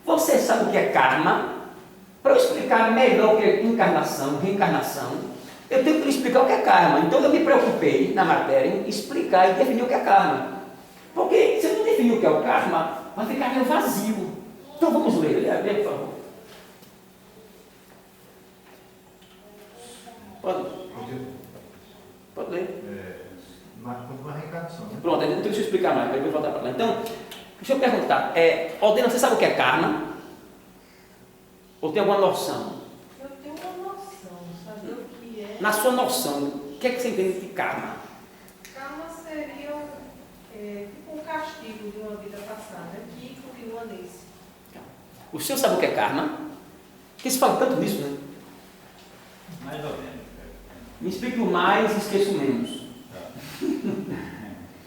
Você sabe o que é karma? Para eu explicar melhor o que é encarnação, reencarnação, eu tenho que lhe explicar o que é karma. Então eu me preocupei na matéria em explicar e definir o que é karma. Porque se eu não definir o que é o karma, vai ficar meio vazio. Então vamos ler, lê, por favor. Pode ler. Uma reencarnação, né? Pronto, então deixa eu explicar mais, depois eu vou voltar para lá. Então, deixa eu perguntar, Aldena, você sabe o que é karma? Ou tem alguma noção? Eu tenho uma noção, sabe o que é? Na sua noção, o que é que você entende de karma? Karma seria tipo um castigo de uma vida passada, que continua nesse. O senhor sabe o que é karma? Porque se fala tanto nisso, né? Mais ou menos. Me explique o mais e esqueço o menos.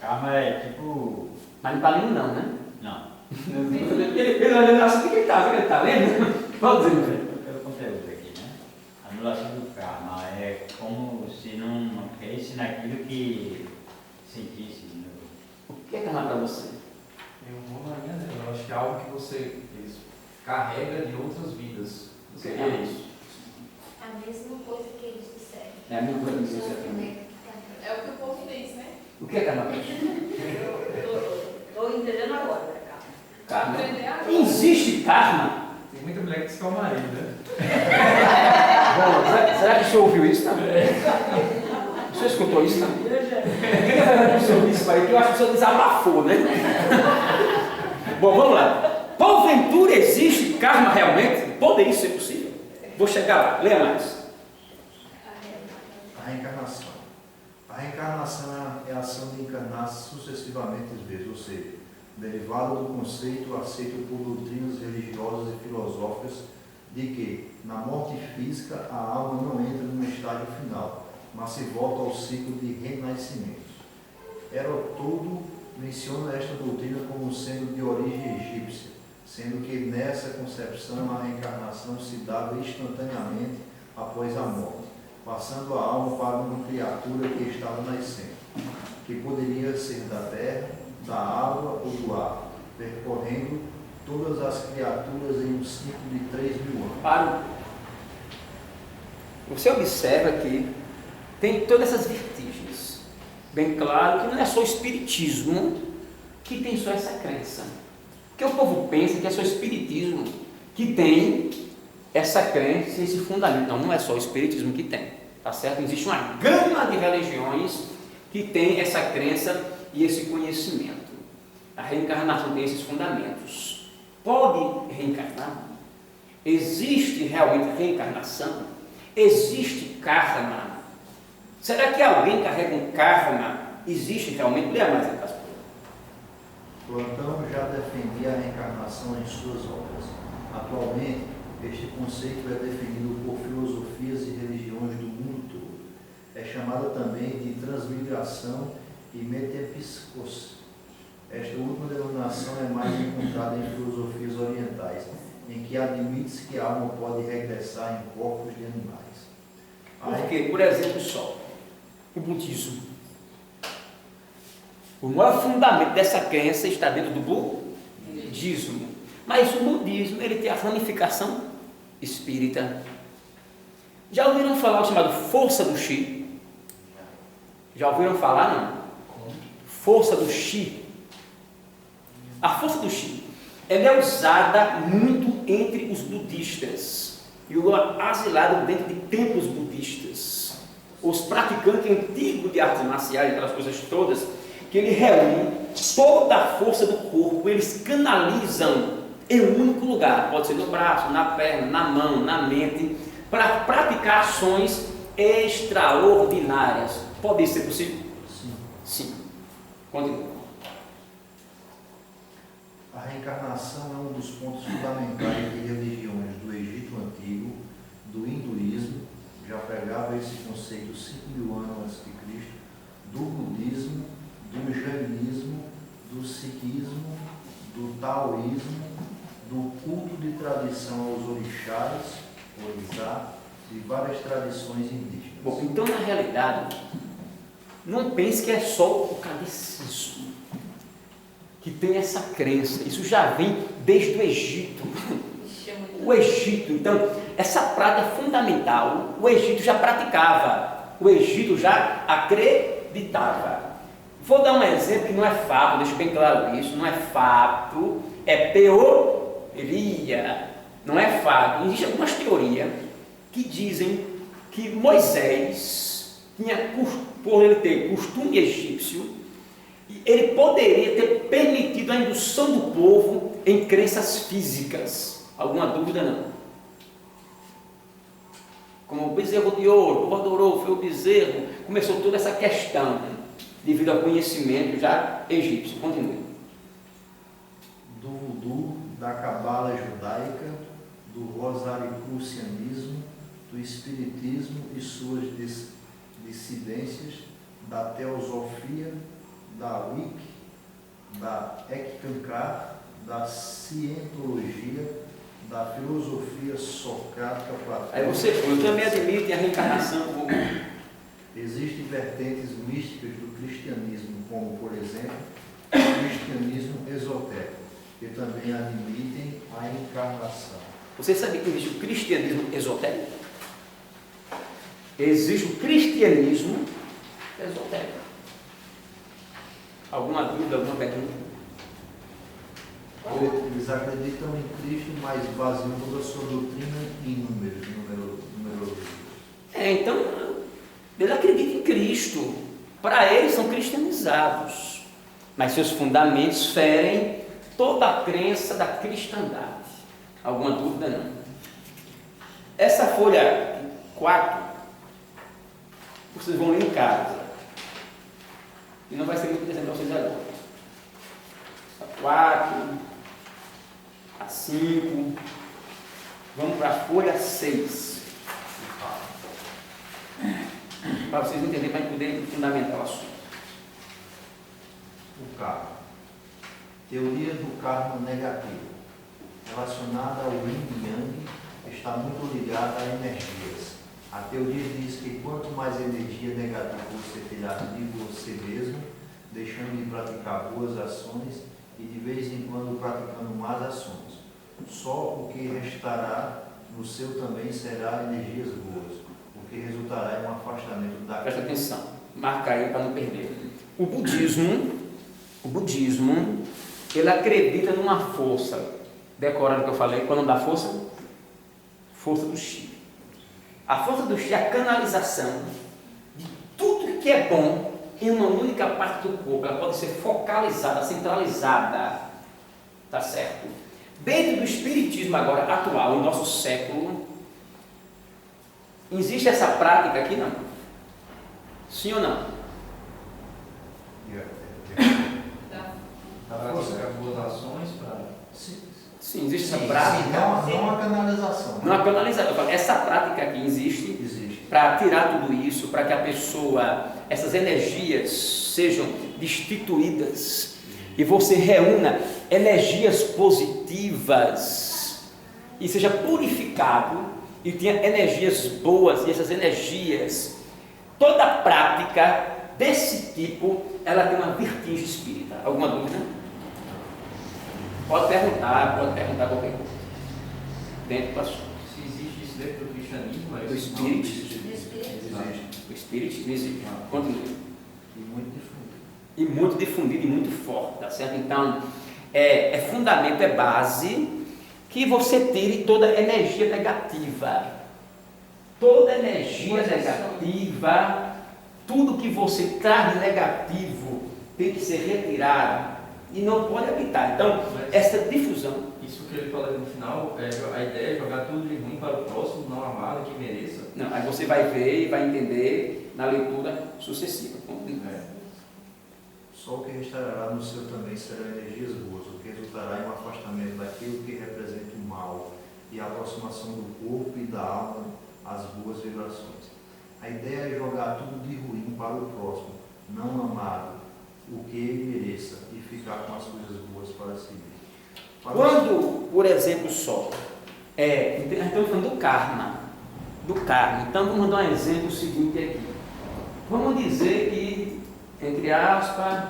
Karma é tipo. Mas não está lendo não, né? Não. Ele olhando assim, o que ele está lendo? Pode dizer. Pelo conteúdo aqui, né? Anulação do karma é como se não cresce naquilo que sentisse. Né? O que é karma para você? Eu acho que é algo que você carrega de outras vidas. O que é isso? A mesma coisa que eles disseram. É a mesma coisa que você É o que o povo fez, né? O que é karma para você? Estou entendendo agora, cara. Karma. Existe karma? Tem muita mulher que diz que é o marido, né? Bom, será que o senhor ouviu isso também? O senhor escutou isso também? O que é que o senhor disse aí? Que eu acho que o senhor desabafou, né? Bom, vamos lá. Porventura existe karma realmente? Poderia ser possível? Vou chegar lá. Leia mais. A reencarnação. A reencarnação é a ação de encarnar sucessivamente às vezes, ou seja, derivada do conceito aceito por doutrinas religiosas e filosóficas de que, na morte física, a alma não entra no estágio final, mas se volta ao ciclo de renascimentos. Heródoto menciona esta doutrina como sendo de origem egípcia, sendo que nessa concepção a reencarnação se dava instantaneamente após a morte, passando a alma para uma criatura que estava nascendo, que poderia ser da terra, da água ou do ar, percorrendo todas as criaturas em um ciclo de 3.000 anos. Para. Você observa que tem todas essas vertigens. Bem claro que não é só o espiritismo que tem só essa crença. Porque o povo pensa que é só o espiritismo que tem essa crença e esse fundamento. Não, não é só o espiritismo que tem. Tá certo? Existe uma gama de religiões que tem essa crença e esse conhecimento. A reencarnação tem esses fundamentos. Pode reencarnar? Existe realmente reencarnação? Existe karma? Será que alguém carrega um karma? Existe realmente? Leia mais a Casper. Platão já defendia a reencarnação em suas obras. Atualmente, este conceito é definido por filosofias e religiões do mundo todo. É chamada também de transmigração e metempsicose. Esta última denominação é mais encontrada em filosofias orientais, em que admite-se que a alma pode regressar em corpos de animais. Porque, por exemplo, só o budismo. O maior fundamento dessa crença está dentro do budismo. Mas o budismo, ele tem a ramificação espírita. Já ouviram falar o chamado força do Chi? Já ouviram falar, não? Força do Chi. A força do Chi, ela é usada muito entre os budistas e o asilado dentro de templos budistas. Os praticantes antigos de artes marciais, aquelas coisas todas, que ele reúne toda a força do corpo, eles canalizam em um único lugar, pode ser no braço, na perna, na mão, na mente, para praticar ações extraordinárias. Pode ser possível? Sim. Sim. Continua. A reencarnação é um dos pontos fundamentais de religiões do Egito Antigo, do hinduísmo, já pregava esse conceito 5.000 anos antes de Cristo, do budismo, do jainismo, do sikhismo, do taoísmo, do culto de tradição aos orixás, orixá, e várias tradições indígenas. Bom, então na realidade, não pense que é só o catecismo que tem essa crença. Isso já vem desde o Egito. O Egito, então, essa prática é fundamental. O Egito já praticava, o Egito já acreditava. Vou dar um exemplo que não é fato, deixa bem claro isso, não é fato, é teoria, não é fato. Existem algumas teorias que dizem que Moisés tinha, por ele ter costume egípcio, ele poderia ter permitido a indução do povo em crenças físicas. Alguma dúvida não? Como o bezerro de ouro, o povo adorou, foi o bezerro, começou toda essa questão, devido ao conhecimento já egípcio. Continue. Do voodoo, da cabala judaica, do rosaricrucianismo, do espiritismo e suas dissidências, da teosofia, da Wicca, da Eckankar, da cientologia, da filosofia socrática platônica. Aí você foi, eu também admito a reencarnação. Existem vertentes místicas do cristianismo, como, por exemplo, o cristianismo esotérico, que também admitem a encarnação. Você sabe que existe o cristianismo esotérico? Existe o cristianismo esotérico. Alguma dúvida, alguma pergunta? Eles acreditam em Cristo, mas baseiam toda a sua doutrina em números, numerologia. Então, eles acreditam em Cristo. Para eles são cristianizados. Mas seus fundamentos ferem toda a crença da cristandade. Alguma dúvida? Não. Essa folha 4, vocês vão ler em casa. E não vai ser muito interessante para vocês agora. A 4, a 5, vamos para a folha 6. Para vocês entenderem, para poder fundamentar o assunto. O karma. Teoria do karma negativo, relacionada ao yin e yang, está muito ligada a energias. A teoria diz que quanto mais energia negativa você tirar de você mesmo, deixando de praticar boas ações e de vez em quando praticando más ações, só o que restará no seu também será energias boas, o que resultará em um afastamento da... Presta atenção, marca aí para não perder. O budismo, ele acredita numa força. Decora o que eu falei, quando dá força? Força do chi. A força do chi é a canalização de tudo que é bom em uma única parte do corpo. Ela pode ser focalizada, centralizada. Tá certo? Dentro do espiritismo agora, atual, no nosso século, existe essa prática aqui, não? Sim ou não? Para praticar boas ações, para... Sim, existe essa prática. Não a canalização. Não a canalização. Essa prática aqui existe para tirar tudo isso, para que a pessoa, essas energias sejam destituídas e você reúna energias positivas e seja purificado e tenha energias boas. E essas energias, toda prática desse tipo, ela tem uma vertigem espírita. Alguma dúvida? Pode perguntar qualquer coisa. Dentro do assunto. Se existe isso dentro do cristianismo, O espiritismo. O espiritismo existe. Continue. E muito difundido e muito forte, tá certo? Então, é fundamento, é base que você tire toda energia negativa. Toda energia negativa, tudo que você traz de negativo tem que ser retirado e não pode habitar. Então, essa difusão. Isso que ele falou no final, a ideia é jogar tudo de ruim para o próximo, não amado, que mereça. Não, aí você vai ver e vai entender na leitura sucessiva. Só o que restará no seu também serão energias boas, o que resultará em um afastamento daquilo que representa o mal e a aproximação do corpo e da alma às boas vibrações. A ideia é jogar tudo de ruim para o próximo, não amado, o que ele mereça, e ficar com as coisas boas para si mesmo. Quando, por exemplo, só, estamos falando do karma, então vamos dar um exemplo seguinte aqui. Vamos dizer que, entre aspas,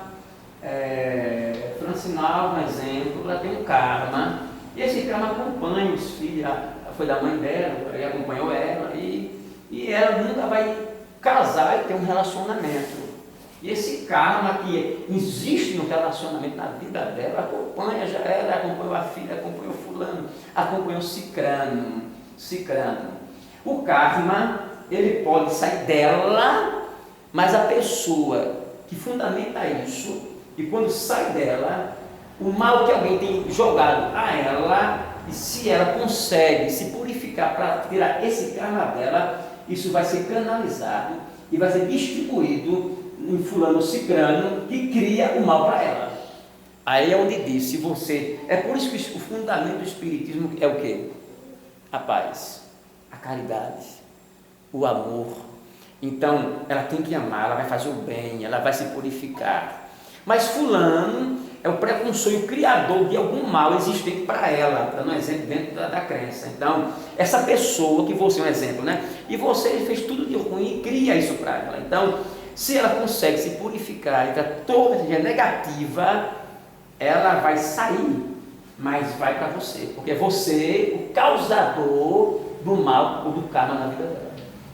Francinal, um exemplo, ela tem um karma, e esse karma acompanha os filhos, foi da mãe dela, aí acompanhou ela, e ela nunca vai casar e ter um relacionamento. E esse karma que existe no relacionamento na vida dela, acompanha já ela, acompanhou a filha, acompanhou fulano, acompanhou cicrano. O karma, ele pode sair dela, mas a pessoa que fundamenta isso, e quando sai dela, o mal que alguém tem jogado a ela, e se ela consegue se purificar para tirar esse karma dela, isso vai ser canalizado e vai ser distribuído em fulano cicrano que cria o mal para ela. Aí é onde diz, se você... É por isso que o fundamento do Espiritismo é o quê? A paz, a caridade, o amor. Então, ela tem que amar, ela vai fazer o bem, ela vai se purificar. Mas fulano é o preconceito criador de algum mal existente para ela, dando um exemplo dentro da crença. Então, essa pessoa que você é um exemplo, né? E você fez tudo de ruim e cria isso para ela. Então, se ela consegue se purificar e está toda energia negativa, ela vai sair, mas vai para você, porque é você o causador do mal ou do karma na vida dela.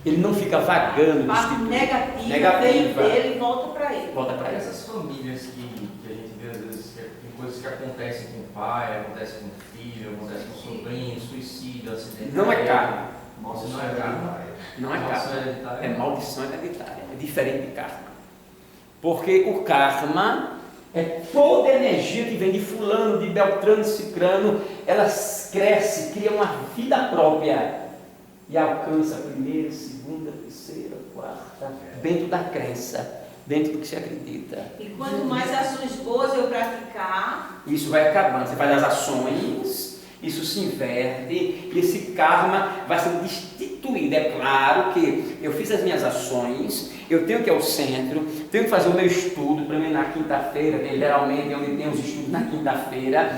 Ele não fica vagando. A parte negativa veio dele e volta para ele. Volta para ele. Essas famílias que a gente vê às vezes, tem coisas que acontecem com o pai, acontecem com o filho, acontecem com o sobrinho, suicídio, acidente. Não é karma. Nossa, Não é karma. Não é Maldição karma. hereditária. É maldição hereditária. É diferente de karma. Porque o karma é toda a energia que vem de fulano, de Beltrano, de Cicrano, ela cresce, cria uma vida própria e alcança a primeira, segunda, terceira, quarta, dentro da crença, dentro do que se acredita. E quanto mais ações boas eu praticar, Isso vai acabando, você faz as ações, isso se inverte e esse karma vai sendo destituído. É claro que eu fiz as minhas ações, eu tenho que ir ao centro, tenho que fazer o meu estudo, para mim na quinta-feira, que geralmente é onde tem os estudos na quinta-feira.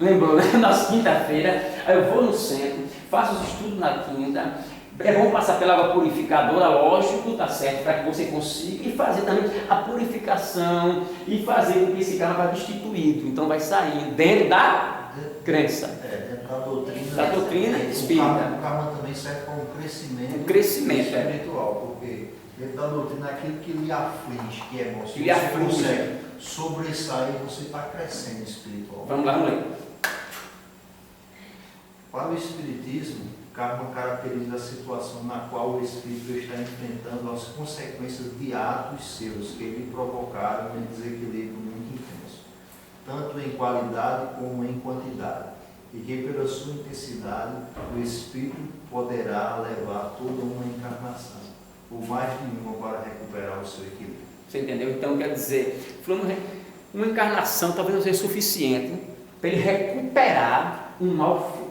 Lembrou, né? Nossa quinta-feira, aí eu vou no centro, faço os estudos na quinta. É bom passar pela água purificadora, lógico, tá certo, para que você consiga, e fazer também a purificação, e fazer com que esse karma vá destituído, então vai saindo dentro da crença. Dentro da doutrina. Da doutrina espírita. O karma também serve para um crescimento, espiritual, porque dentro da doutrina aquilo que lhe aflige, que é bom, se lhe você aflige. consegue sobressair, você está crescendo espiritual. Vamos lá, vamos ler. Para o Espiritismo, o karma caracteriza a situação na qual o espírito está enfrentando as consequências de atos seus que lhe provocaram um desequilíbrio muito intenso, tanto em qualidade como em quantidade, e que pela sua intensidade o espírito poderá levar toda uma encarnação, por mais de uma, para recuperar o seu equilíbrio. Você entendeu? Então quer dizer, uma encarnação talvez não seja suficiente para ele recuperar um mal